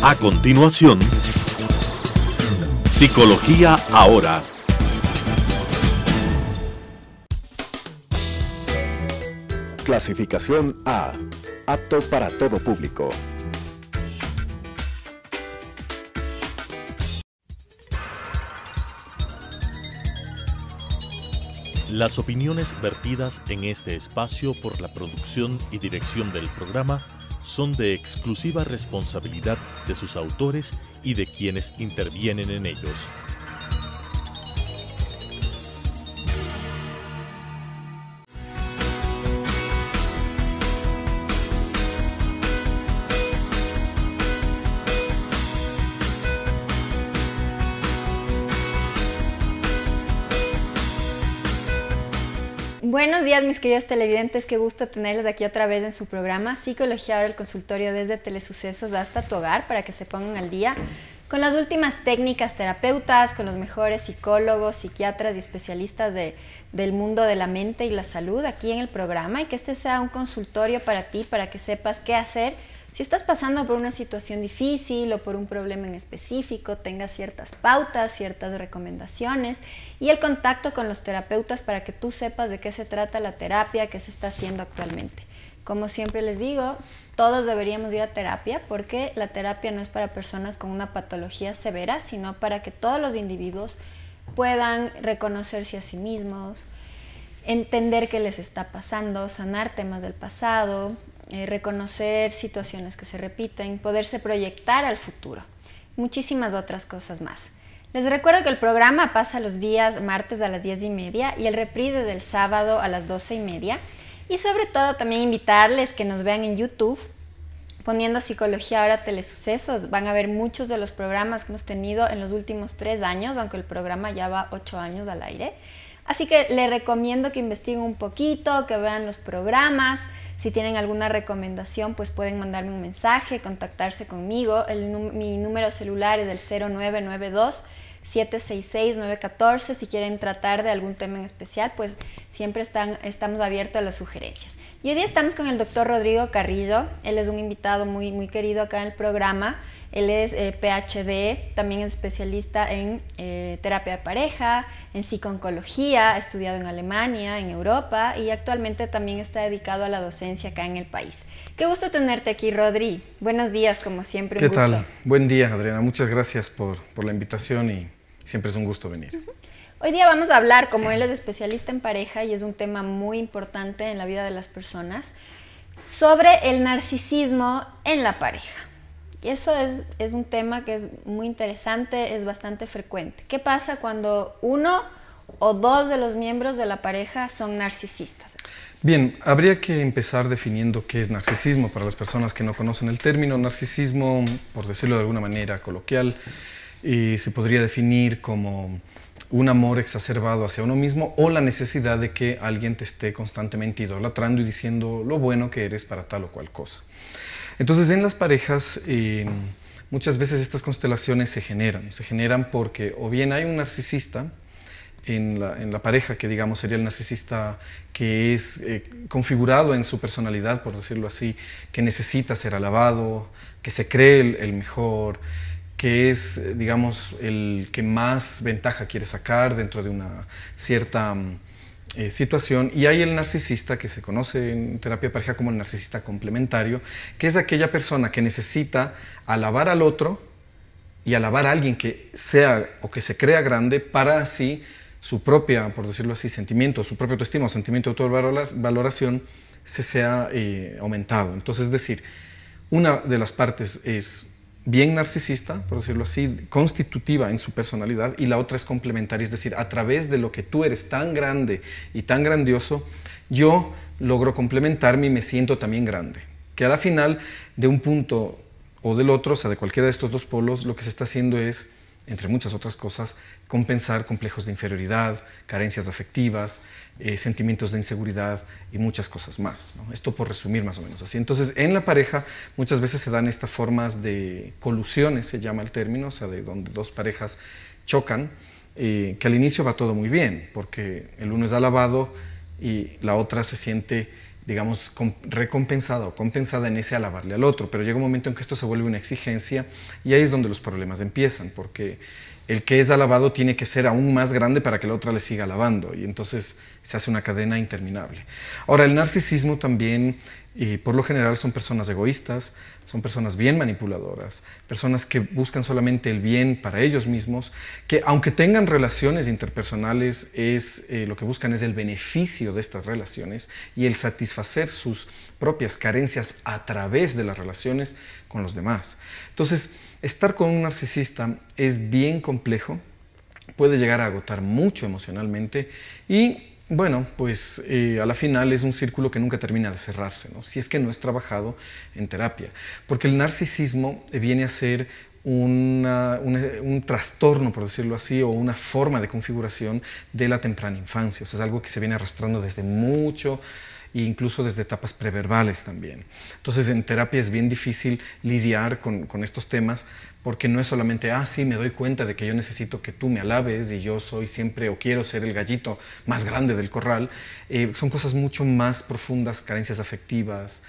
A continuación, Psicología Ahora. Clasificación A. Apto para todo público. Las opiniones vertidas en este espacio por la producción y dirección del programa son de exclusiva responsabilidad de sus autores y de quienes intervienen en ellos. Buenos días, mis queridos televidentes, qué gusto tenerles aquí otra vez en su programa Psicología Ahora, el consultorio desde Telesucesos hasta tu hogar, para que se pongan al día con las últimas técnicas terapeutas, con los mejores psicólogos, psiquiatras y especialistas del mundo de la mente y la salud aquí en el programa, y que este sea un consultorio para ti, para que sepas qué hacer si estás pasando por una situación difícil o por un problema en específico, tengas ciertas pautas, ciertas recomendaciones y el contacto con los terapeutas para que tú sepas de qué se trata la terapia, qué se está haciendo actualmente. Como siempre les digo, todos deberíamos ir a terapia, porque la terapia no es para personas con una patología severa, sino para que todos los individuos puedan reconocerse a sí mismos, entender qué les está pasando, sanar temas del pasado, reconocer situaciones que se repiten, poderse proyectar al futuro, muchísimas otras cosas más. Les recuerdo que el programa pasa los días martes a las 10:30 y el reprise es el sábado a las 12:30, y sobre todo también invitarles que nos vean en YouTube poniendo Psicología Ahora Telesucesos. Van a ver muchos de los programas que hemos tenido en los últimos 3 años, aunque el programa ya va 8 años al aire. Así que les recomiendo que investiguen un poquito, que vean los programas. Si tienen alguna recomendación, pues pueden mandarme un mensaje, contactarse conmigo. Mi número celular es el 0992-766-914. Si quieren tratar de algún tema en especial, pues siempre estamos abiertos a las sugerencias. Y hoy día estamos con el doctor Rodrigo Carrillo. Él es un invitado muy, muy querido acá en el programa. Él es PhD, también es especialista en terapia de pareja, en psico-oncología, ha estudiado en Alemania, en Europa, y actualmente también está dedicado a la docencia acá en el país. Qué gusto tenerte aquí, Rodri. Buenos días, como siempre, un gusto. ¿Qué tal? Buen día, Adriana. Muchas gracias por la invitación, y siempre es un gusto venir. Hoy día vamos a hablar, como él es especialista en pareja y es un tema muy importante en la vida de las personas, sobre el narcisismo en la pareja. Y eso es un tema que es muy interesante, es bastante frecuente. ¿Qué pasa cuando uno o dos de los miembros de la pareja son narcisistas? Bien, habría que empezar definiendo qué es narcisismo para las personas que no conocen el término. Narcisismo, por decirlo de alguna manera coloquial, se podría definir como un amor exacerbado hacia uno mismo, o la necesidad de que alguien te esté constantemente idolatrando y diciendo lo bueno que eres para tal o cual cosa. Entonces, en las parejas, muchas veces estas constelaciones se generan porque o bien hay un narcisista en la pareja, que digamos sería el narcisista que es configurado en su personalidad, por decirlo así, que necesita ser alabado, que se cree el mejor, que es, digamos, el que más ventaja quiere sacar dentro de una cierta situación. Y hay el narcisista, que se conoce en terapia de pareja como el narcisista complementario, que es aquella persona que necesita alabar al otro y alabar a alguien que sea o que se crea grande, para así su propia, por decirlo así, sentimiento, su propia autoestima o sentimiento de autovaloración se sea aumentado. Entonces, es decir, una de las partes es bien narcisista, por decirlo así, constitutiva en su personalidad, y la otra es complementaria, es decir, a través de lo que tú eres tan grande y tan grandioso, yo logro complementarme y me siento también grande. Que a la final, de un punto o del otro, o sea, de cualquiera de estos dos polos, lo que se está haciendo es, entre muchas otras cosas, compensar complejos de inferioridad, carencias afectivas, sentimientos de inseguridad y muchas cosas más, ¿no? Esto por resumir más o menos así. Entonces, en la pareja muchas veces se dan estas formas de colusiones, se llama el término, o sea, de donde dos parejas chocan, que al inicio va todo muy bien, porque el uno es alabado y la otra se siente digamos, recompensada o compensada en ese alabarle al otro, pero llega un momento en que esto se vuelve una exigencia y ahí es donde los problemas empiezan, porque el que es alabado tiene que ser aún más grande para que la otra le siga alabando y entonces se hace una cadena interminable. Ahora, el narcisismo también, por lo general, son personas egoístas, son personas bien manipuladoras, personas que buscan solamente el bien para ellos mismos, que aunque tengan relaciones interpersonales, lo que buscan es el beneficio de estas relaciones y el satisfacer sus propias carencias a través de las relaciones con los demás. Entonces, estar con un narcisista es bien complejo, puede llegar a agotar mucho emocionalmente y bueno, pues a la final es un círculo que nunca termina de cerrarse, ¿no? Si es que no es trabajado en terapia. Porque el narcisismo viene a ser un trastorno, por decirlo así, o una forma de configuración de la temprana infancia. O sea, es algo que se viene arrastrando desde mucho, e incluso desde etapas preverbales también. Entonces, en terapia es bien difícil lidiar con estos temas porque no es solamente, sí, me doy cuenta de que yo necesito que tú me alabes y yo soy siempre o quiero ser el gallito más grande del corral. Son cosas mucho más profundas, carencias afectivas,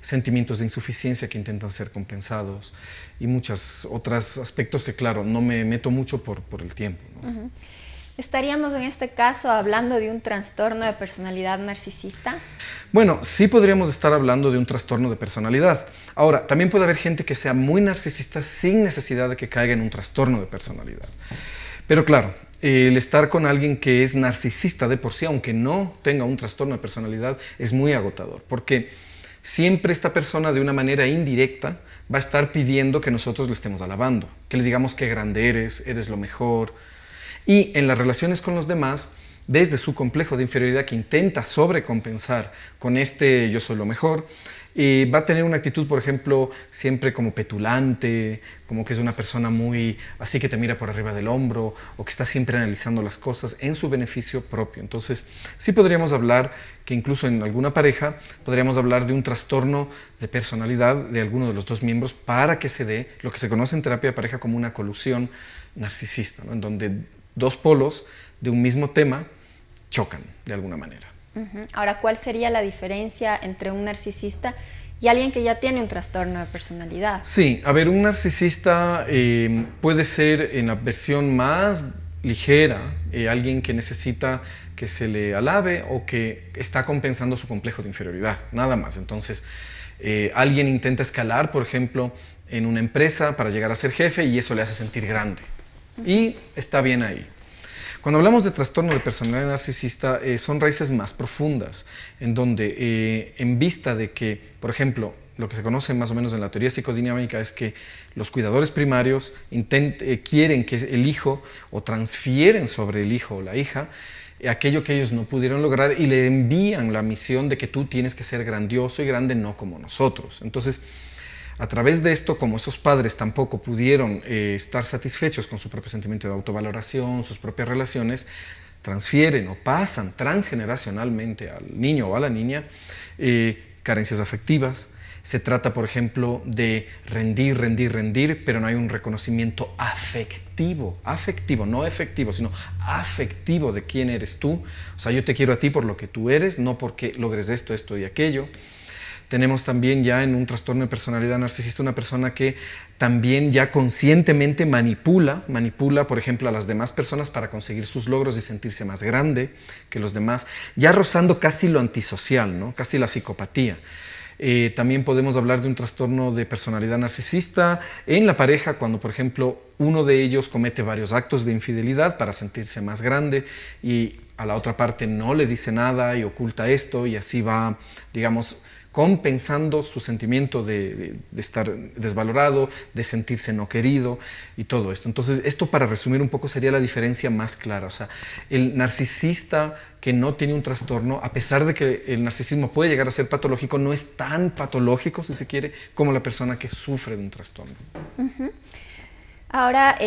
sentimientos de insuficiencia que intentan ser compensados y muchos otros aspectos que, claro, no me meto mucho por el tiempo, ¿no? Uh-huh. ¿Estaríamos en este caso hablando de un trastorno de personalidad narcisista? Bueno, sí podríamos estar hablando de un trastorno de personalidad. Ahora, también puede haber gente que sea muy narcisista sin necesidad de que caiga en un trastorno de personalidad. Pero claro, el estar con alguien que es narcisista de por sí, aunque no tenga un trastorno de personalidad, es muy agotador, porque siempre esta persona de una manera indirecta va a estar pidiendo que nosotros le estemos alabando, que le digamos qué grande eres lo mejor. Y en las relaciones con los demás, desde su complejo de inferioridad que intenta sobrecompensar con yo soy lo mejor, va a tener una actitud, por ejemplo, siempre como petulante, como que es una persona muy así que te mira por arriba del hombro o que está siempre analizando las cosas en su beneficio propio. Entonces, sí podríamos hablar que incluso en alguna pareja podríamos hablar de un trastorno de personalidad de alguno de los dos miembros para que se dé lo que se conoce en terapia de pareja como una colusión narcisista, ¿no? En donde dos polos de un mismo tema chocan de alguna manera. Uh-huh. Ahora, ¿cuál sería la diferencia entre un narcisista y alguien que ya tiene un trastorno de personalidad? Sí, a ver, un narcisista puede ser en la versión más ligera, alguien que necesita que se le alabe o que está compensando su complejo de inferioridad, nada más. Entonces, alguien intenta escalar, por ejemplo, en una empresa para llegar a ser jefe y eso le hace sentir grande. Y está bien ahí. Cuando hablamos de trastorno de personalidad narcisista, son raíces más profundas, en donde en vista de que, por ejemplo, lo que se conoce más o menos en la teoría psicodinámica es que los cuidadores primarios quieren que el hijo o transfieren sobre el hijo o la hija aquello que ellos no pudieron lograr y le envían la misión de que tú tienes que ser grandioso y grande, no como nosotros. Entonces, a través de esto, como esos padres tampoco pudieron estar satisfechos con su propio sentimiento de autovaloración, sus propias relaciones, transfieren o pasan transgeneracionalmente al niño o a la niña carencias afectivas. Se trata, por ejemplo, de rendir, pero no hay un reconocimiento afectivo, no efectivo, sino afectivo de quién eres tú. O sea, yo te quiero a ti por lo que tú eres, no porque logres esto y aquello. Tenemos también ya en un trastorno de personalidad narcisista una persona que también ya conscientemente manipula, por ejemplo, a las demás personas para conseguir sus logros y sentirse más grande que los demás, ya rozando casi lo antisocial, ¿no? Casi la psicopatía. También podemos hablar de un trastorno de personalidad narcisista en la pareja cuando, por ejemplo, uno de ellos comete varios actos de infidelidad para sentirse más grande y a la otra parte no le dice nada y oculta esto y así va, digamos, compensando su sentimiento de estar desvalorado, de sentirse no querido y todo esto. Entonces, esto para resumir un poco sería la diferencia más clara. O sea, el narcisista que no tiene un trastorno, a pesar de que el narcisismo puede llegar a ser patológico, no es tan patológico, si se quiere, como la persona que sufre de un trastorno. Uh-huh. Ahora,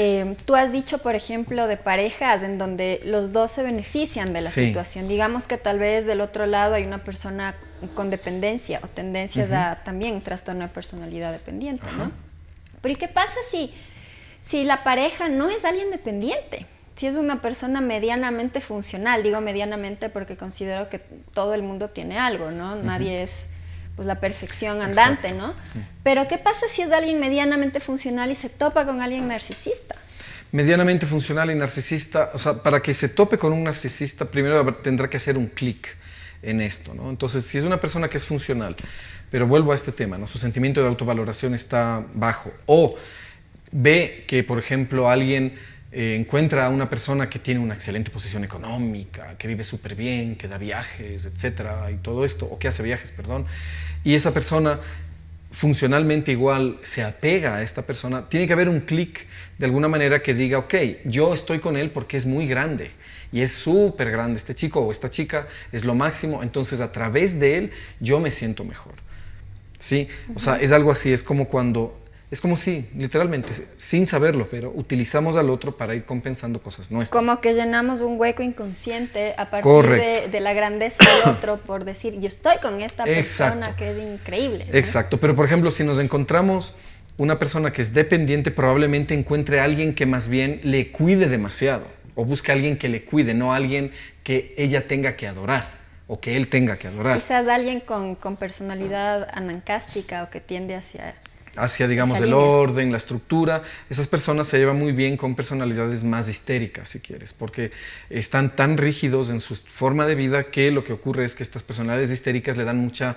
tú has dicho, por ejemplo, de parejas en donde los dos se benefician de la situación. Digamos que tal vez del otro lado hay una persona con dependencia o tendencias a también trastorno de personalidad dependiente, ¿no? Pero ¿y qué pasa si la pareja no es alguien dependiente? si es una persona medianamente funcional, digo medianamente porque considero que todo el mundo tiene algo, ¿no? Nadie es pues la perfección andante, ¿no? Pero ¿qué pasa si es alguien medianamente funcional y se topa con alguien narcisista? Medianamente funcional y narcisista, o sea, para que se tope con un narcisista, primero tendrá que hacer un clic en esto, ¿no? Entonces, si es una persona que es funcional, pero vuelvo a este tema, ¿no? Su sentimiento de autovaloración está bajo, o ve que, por ejemplo, alguien encuentra a una persona que tiene una excelente posición económica, que vive súper bien, que da viajes, etcétera, y todo esto, o que hace viajes, perdón, y esa persona funcionalmente igual se apega a esta persona, tiene que haber un clic de alguna manera que diga, ok, yo estoy con él porque es muy grande, y es súper grande este chico o esta chica, es lo máximo, entonces a través de él yo me siento mejor. ¿Sí? O sea, es algo así, es como si, literalmente, sin saberlo, pero utilizamos al otro para ir compensando cosas nuestras. Como que llenamos un hueco inconsciente a partir de la grandeza del otro por decir, yo estoy con esta persona que es increíble, ¿no? Exacto, pero por ejemplo, si nos encontramos una persona que es dependiente, probablemente encuentre a alguien que más bien le cuide demasiado, o busque a alguien que le cuide, no a alguien que ella tenga que adorar, o que él tenga que adorar. Quizás alguien con personalidad anancástica o que tiende hacia digamos, el orden, la estructura. Esas personas se llevan muy bien con personalidades más histéricas, si quieres, porque están tan rígidos en su forma de vida que lo que ocurre es que estas personalidades histéricas le dan mucho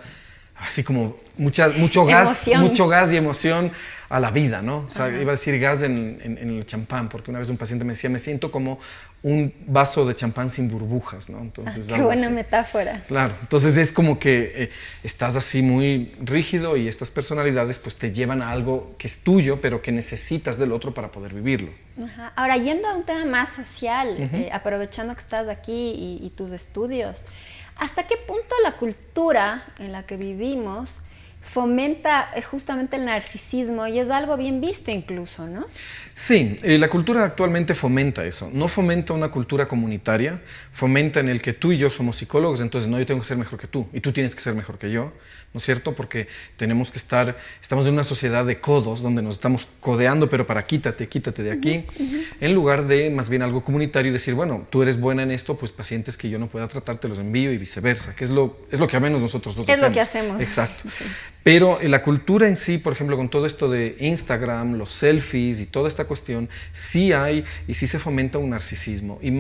gas y emoción a la vida, ¿no? O sea, iba a decir gas en el champán, porque una vez un paciente me decía, me siento como un vaso de champán sin burbujas, ¿no? Entonces, qué buena metáfora. Claro, entonces es como que estás así muy rígido y estas personalidades pues te llevan a algo que es tuyo, pero que necesitas del otro para poder vivirlo. Ajá. Ahora, yendo a un tema más social, aprovechando que estás aquí y tus estudios, ¿hasta qué punto la cultura en la que vivimos fomenta justamente el narcisismo? Y es algo bien visto incluso, ¿no? Sí, la cultura actualmente fomenta eso. No fomenta una cultura comunitaria, fomenta en el que tú y yo somos psicólogos, entonces no, yo tengo que ser mejor que tú y tú tienes que ser mejor que yo, ¿no es cierto? Porque estamos en una sociedad de codos donde nos estamos codeando, pero para quítate de aquí, en lugar de más bien algo comunitario y decir, bueno, tú eres buena en esto, pues pacientes que yo no pueda tratar te los envío y viceversa, que es lo que al menos nosotros dos hacemos. Es lo que hacemos. Exacto. Sí. Pero la cultura en sí, por ejemplo, con todo esto de Instagram, los selfies y toda esta cuestión, sí hay y sí se fomenta un narcisismo. Y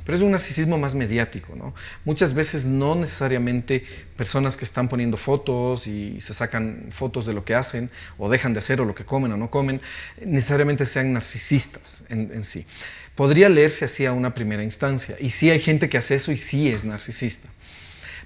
pero es un narcisismo más mediático, ¿no? Muchas veces no necesariamente personas que están poniendo fotos y se sacan fotos de lo que hacen o dejan de hacer o lo que comen o no comen, necesariamente sean narcisistas en sí. Podría leerse así a una primera instancia. Y sí hay gente que hace eso y sí es narcisista.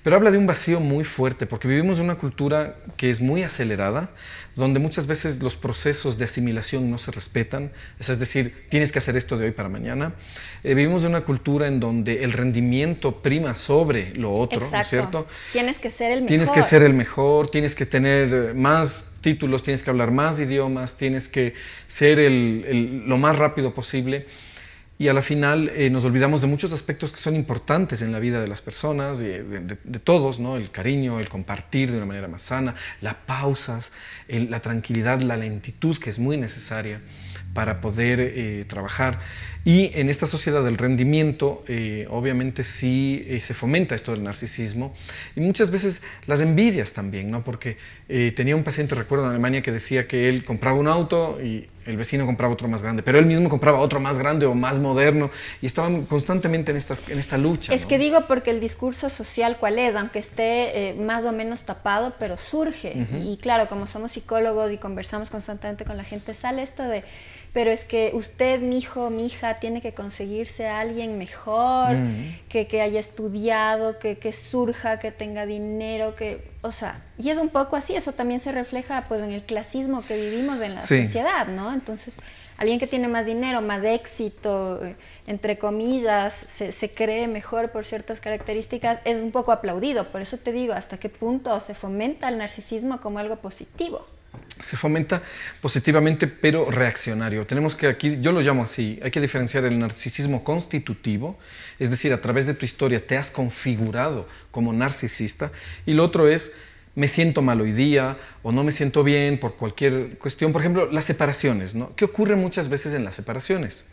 Pero habla de un vacío muy fuerte, porque vivimos en una cultura que es muy acelerada, donde muchas veces los procesos de asimilación no se respetan, es decir, tienes que hacer esto de hoy para mañana. Vivimos en una cultura en donde el rendimiento prima sobre lo otro, ¿no es cierto? Tienes que ser el mejor. Tienes que ser el mejor, tienes que tener más títulos, tienes que hablar más idiomas, tienes que ser lo más rápido posible. Y a la final nos olvidamos de muchos aspectos que son importantes en la vida de las personas, de todos, ¿no? El cariño, el compartir de una manera más sana, las pausas, la tranquilidad, la lentitud que es muy necesaria para poder trabajar. Y en esta sociedad del rendimiento, obviamente sí se fomenta esto del narcisismo y muchas veces las envidias también, ¿no? Porque tenía un paciente, recuerdo, en Alemania que decía que él compraba un auto y el vecino compraba otro más grande, pero él mismo compraba otro más grande o más moderno y estaban constantemente en esta lucha. Es, ¿no? Que digo porque el discurso social, ¿cuál es? Aunque esté más o menos tapado, pero surge. Y claro, como somos psicólogos y conversamos constantemente con la gente, sale esto de... Pero es que usted, mi hijo, mi hija, tiene que conseguirse a alguien mejor, que haya estudiado, que surja, que tenga dinero, o sea, y es un poco así, eso también se refleja pues en el clasismo que vivimos en la sociedad, ¿no? Entonces, alguien que tiene más dinero, más éxito, entre comillas, se cree mejor por ciertas características, es un poco aplaudido. Por eso te digo, ¿hasta qué punto se fomenta el narcisismo como algo positivo? Se fomenta positivamente, pero reaccionario. Tenemos que aquí, yo lo llamo así, hay que diferenciar el narcisismo constitutivo, es decir, a través de tu historia te has configurado como narcisista, y lo otro es, me siento mal hoy día, o no me siento bien por cualquier cuestión. Por ejemplo, las separaciones, ¿no? ¿Qué ocurre muchas veces en las separaciones?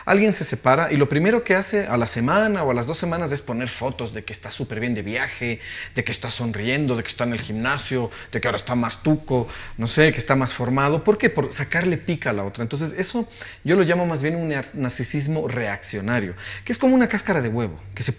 Alguien se separa y lo primero que hace a la semana o a las 2 semanas es poner fotos de que está súper bien de viaje, de que está sonriendo, de que está en el gimnasio, de que ahora está más tuco, no sé, que está más formado. ¿Por qué? Por sacarle pica a la otra. Entonces eso yo lo llamo más bien un narcisismo reaccionario, que es como una cáscara de huevo, que se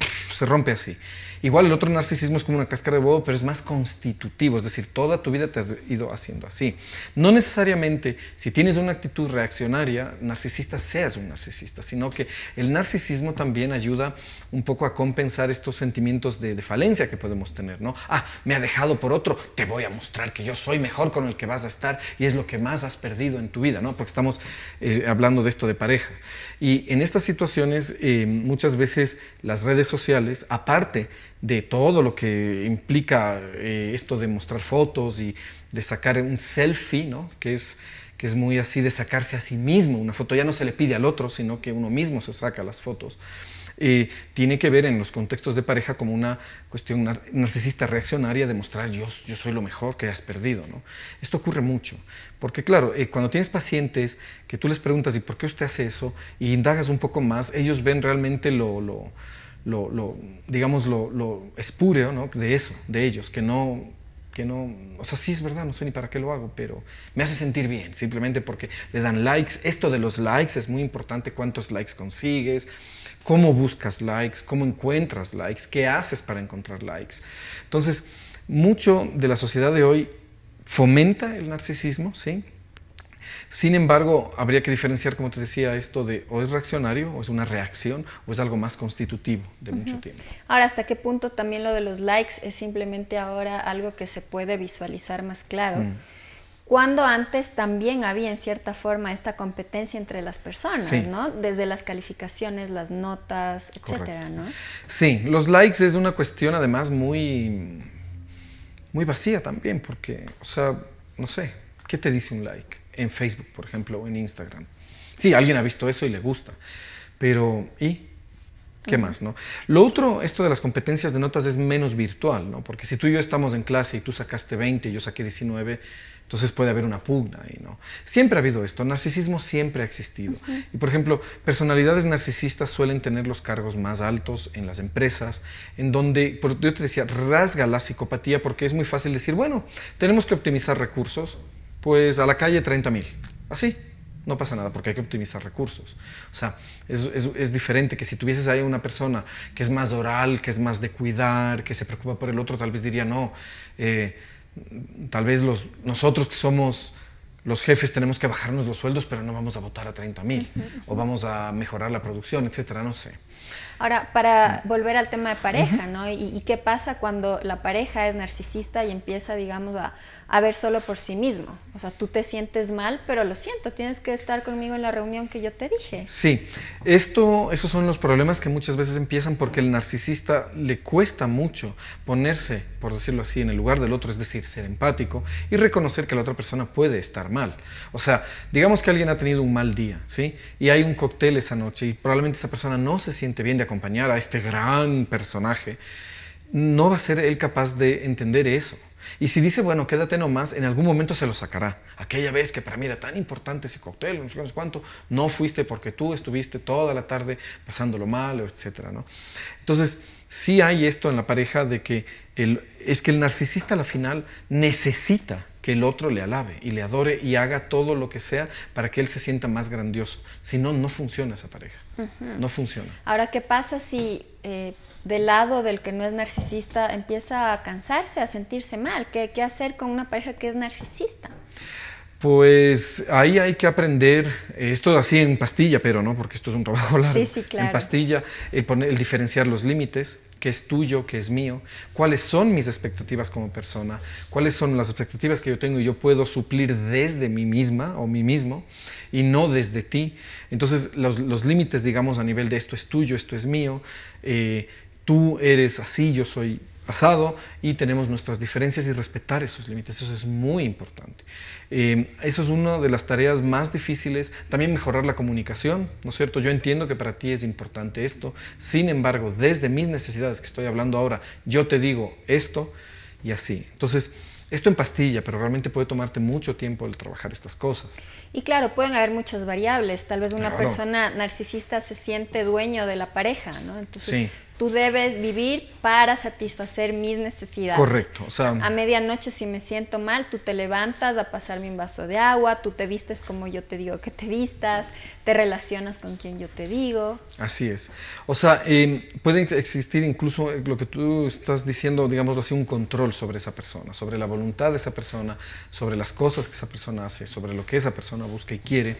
rompe así. Igual el otro narcisismo es como una cáscara de huevo, pero es más constitutivo, es decir, toda tu vida te has ido haciendo así. No necesariamente, si tienes una actitud reaccionaria, narcisista, seas un narcisista, sino que el narcisismo también ayuda un poco a compensar estos sentimientos de falencia que podemos tener, ¿no? Ah, me ha dejado por otro, te voy a mostrar que yo soy mejor con el que vas a estar y es lo que más has perdido en tu vida, ¿no? Porque estamos hablando de esto de pareja. Y en estas situaciones, muchas veces las redes sociales, aparte de todo lo que implica esto de mostrar fotos y de sacar un selfie, ¿no? que es muy así de sacarse a sí mismo. Una foto ya no se le pide al otro, sino que uno mismo se saca las fotos. Tiene que ver en los contextos de pareja como una cuestión narcisista reaccionaria de mostrar yo soy lo mejor que has perdido, ¿no? Esto ocurre mucho, porque claro, cuando tienes pacientes que tú les preguntas ¿y por qué usted hace eso? Y indagas un poco más, ellos ven realmente digamos, lo espúreo, ¿no? De eso, de ellos, que no, o sea, sí es verdad, no sé ni para qué lo hago, pero me hace sentir bien, simplemente porque le dan likes. Esto de los likes es muy importante, cuántos likes consigues, cómo buscas likes, cómo encuentras likes, qué haces para encontrar likes. Entonces, mucho de la sociedad de hoy fomenta el narcisismo, ¿sí? Sin embargo, habría que diferenciar, como te decía, esto de o es reaccionario, o es una reacción, o es algo más constitutivo de mucho tiempo. Ahora, ¿hasta qué punto también lo de los likes es simplemente ahora algo que se puede visualizar más claro? Cuando antes también había en cierta forma esta competencia entre las personas, sí, ¿no? Desde las calificaciones, las notas, etcétera, ¿no? Sí, los likes es una cuestión además muy vacía también, porque, o sea, no sé, ¿qué te dice un like? En Facebook, por ejemplo, o en Instagram. Sí, alguien ha visto eso y le gusta, pero ¿y qué más, no? Lo otro, esto de las competencias de notas es menos virtual, ¿no? Porque si tú y yo estamos en clase y tú sacaste 20 y yo saqué 19, entonces puede haber una pugna ahí, ¿no? Siempre ha habido esto, narcisismo siempre ha existido. Y, por ejemplo, personalidades narcisistas suelen tener los cargos más altos en las empresas, en donde, yo te decía, rasga la psicopatía porque es muy fácil decir, bueno, tenemos que optimizar recursos, pues a la calle 30,000, así. No pasa nada porque hay que optimizar recursos. O sea, es diferente que si tuvieses ahí una persona que es más oral, que es más de cuidar, que se preocupa por el otro, tal vez diría no, tal vez nosotros que somos los jefes tenemos que bajarnos los sueldos, pero no vamos a votar a 30,000 o vamos a mejorar la producción, etcétera, no sé. Ahora, para volver al tema de pareja, ¿no? ¿Y qué pasa cuando la pareja es narcisista y empieza, digamos, a ver solo por sí mismo? O sea, tú te sientes mal, pero lo siento, tienes que estar conmigo en la reunión que yo te dije. Sí, esos son los problemas que muchas veces empiezan porque el narcisista le cuesta mucho ponerse, por decirlo así, en el lugar del otro, es decir, ser empático y reconocer que la otra persona puede estar mal. O sea, digamos que alguien ha tenido un mal día, ¿sí? Y hay un cóctel esa noche y probablemente esa persona no se siente bien de acompañar a este gran personaje. No va a ser él capaz de entender eso. Y si dice, bueno, quédate nomás, en algún momento se lo sacará. Aquella vez que para mí era tan importante ese cóctel, no sé cuánto, no fuiste porque tú estuviste toda la tarde pasándolo mal, etcétera, ¿no? Entonces, sí hay esto en la pareja de que es que el narcisista a la final necesita que el otro le alabe y le adore y haga todo lo que sea para que él se sienta más grandioso. Si no, no funciona esa pareja. No funciona. Ahora, ¿qué pasa si del lado del que no es narcisista empieza a cansarse, a sentirse mal? ¿Qué hacer con una pareja que es narcisista? Pues ahí hay que aprender, esto así en pastilla, pero no, porque esto es un trabajo largo. Sí, sí, claro. En pastilla, el diferenciar los límites, qué es tuyo, qué es mío, cuáles son mis expectativas como persona, cuáles son las expectativas que yo tengo y yo puedo suplir desde mí misma o mí mismo y no desde ti. Entonces los límites, digamos, a nivel de esto es tuyo, esto es mío, tú eres así, yo soy pasado y tenemos nuestras diferencias y respetar esos límites, eso es muy importante. Eso es una de las tareas más difíciles, también mejorar la comunicación, ¿no es cierto? Yo entiendo que para ti es importante esto, sin embargo, desde mis necesidades que estoy hablando ahora, yo te digo esto y así. Entonces, esto en pastilla, pero realmente puede tomarte mucho tiempo el trabajar estas cosas. Y claro, pueden haber muchas variables. Tal vez una Claro. persona narcisista se siente dueño de la pareja, ¿no? Entonces, Sí. tú debes vivir para satisfacer mis necesidades. Correcto, o sea, A medianoche, si me siento mal, tú te levantas a pasarme un vaso de agua, tú te vistes como yo te digo que te vistas, te relacionas con quien yo te digo. así es. O sea, puede existir incluso lo que tú estás diciendo, digámoslo así, un control sobre esa persona, sobre la voluntad de esa persona, sobre las cosas que esa persona hace, sobre lo que esa persona busca y quiere.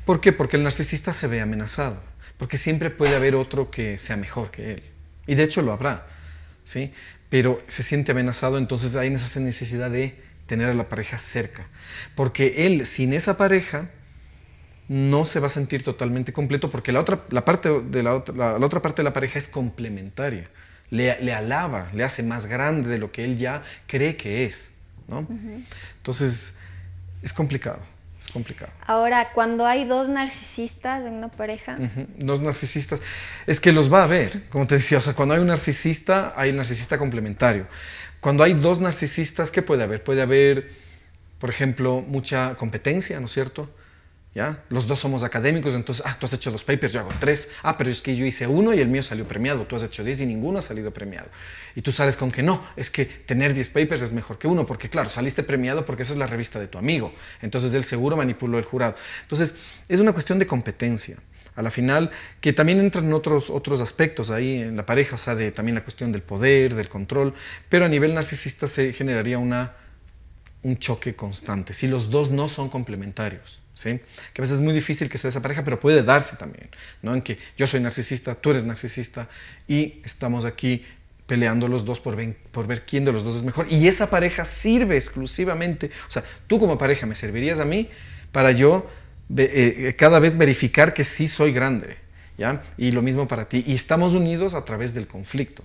¿Por qué? Porque el narcisista se ve amenazado, porque siempre puede haber otro que sea mejor que él. Y de hecho lo habrá, ¿sí? Pero se siente amenazado, entonces hay esa necesidad de tener a la pareja cerca. Porque él, sin esa pareja, no se va a sentir totalmente completo, porque la otra parte de la pareja es complementaria. Le alaba, le hace más grande de lo que él ya cree que es, ¿no? Entonces, es complicado. Es complicado. Ahora, cuando hay dos narcisistas en una pareja, Dos narcisistas, es que los va a haber, como te decía, o sea, cuando hay un narcisista complementario. Cuando hay dos narcisistas, ¿qué puede haber? Puede haber, por ejemplo, mucha competencia, ¿no es cierto? ¿Ya? Los dos somos académicos, entonces, tú has hecho 2 papers, yo hago 3. Pero es que yo hice 1 y el mío salió premiado. Tú has hecho 10 y ninguno ha salido premiado. Y tú sales con que no, es que tener 10 papers es mejor que 1, porque claro, saliste premiado porque esa es la revista de tu amigo. Entonces él seguro manipuló el jurado. Entonces, es una cuestión de competencia. A la final, que también entran otros aspectos ahí en la pareja, o sea, también la cuestión del poder, del control, pero a nivel narcisista se generaría un choque constante, si los dos no son complementarios. ¿Sí? Que a veces es muy difícil que sea esa pareja, pero puede darse también, ¿no? En que yo soy narcisista, tú eres narcisista y estamos aquí peleando los dos por ver quién de los dos es mejor. Y esa pareja sirve exclusivamente, o sea, tú como pareja me servirías a mí para yo cada vez verificar que sí soy grande, ¿ya? Y lo mismo para ti. Y estamos unidos a través del conflicto.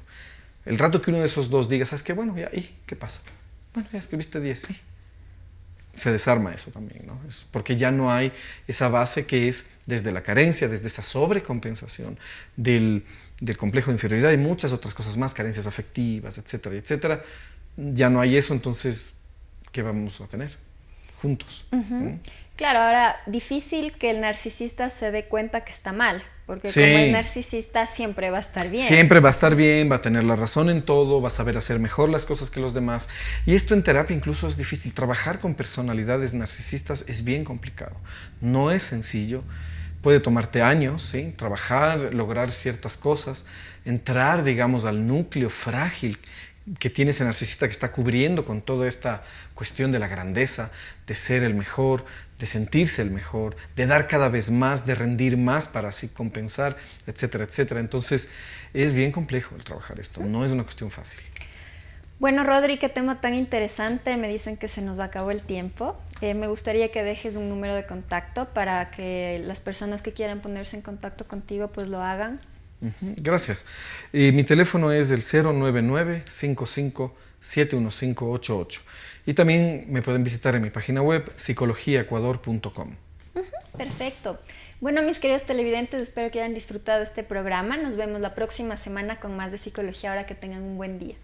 El rato que uno de esos dos diga, ¿sabes qué? Bueno, ya, ¿y qué pasa? Bueno, ya escribiste 10, ¿y? Se desarma eso también, ¿no? Es porque ya no hay esa base que es desde la carencia, desde esa sobrecompensación del complejo de inferioridad y muchas otras cosas más, carencias afectivas, etcétera, etcétera. Ya no hay eso, entonces, ¿qué vamos a tener? Juntos. ¿No? Claro, ahora, difícil que el narcisista se dé cuenta que está mal, porque Sí. como es narcisista siempre va a estar bien. Siempre va a estar bien, va a tener la razón en todo, va a saber hacer mejor las cosas que los demás. Y esto en terapia incluso es difícil. Trabajar con personalidades narcisistas es bien complicado. No es sencillo. Puede tomarte años, ¿sí? Trabajar, lograr ciertas cosas, entrar, digamos, al núcleo frágil que tiene ese narcisista que está cubriendo con toda esta cuestión de la grandeza, de ser el mejor, de sentirse el mejor, de dar cada vez más, de rendir más para así compensar, etcétera, etcétera. Entonces, es bien complejo el trabajar esto, no es una cuestión fácil. Bueno, Rodri, qué tema tan interesante. Me dicen que se nos acabó el tiempo. Me gustaría que dejes un número de contacto para que las personas que quieran ponerse en contacto contigo pues lo hagan. Gracias. Mi teléfono es el 099-55-71588. Y también me pueden visitar en mi página web psicologiaecuador.com. Perfecto. Bueno, mis queridos televidentes, espero que hayan disfrutado este programa. Nos vemos la próxima semana con más de Psicología Ahora. Que tengan un buen día.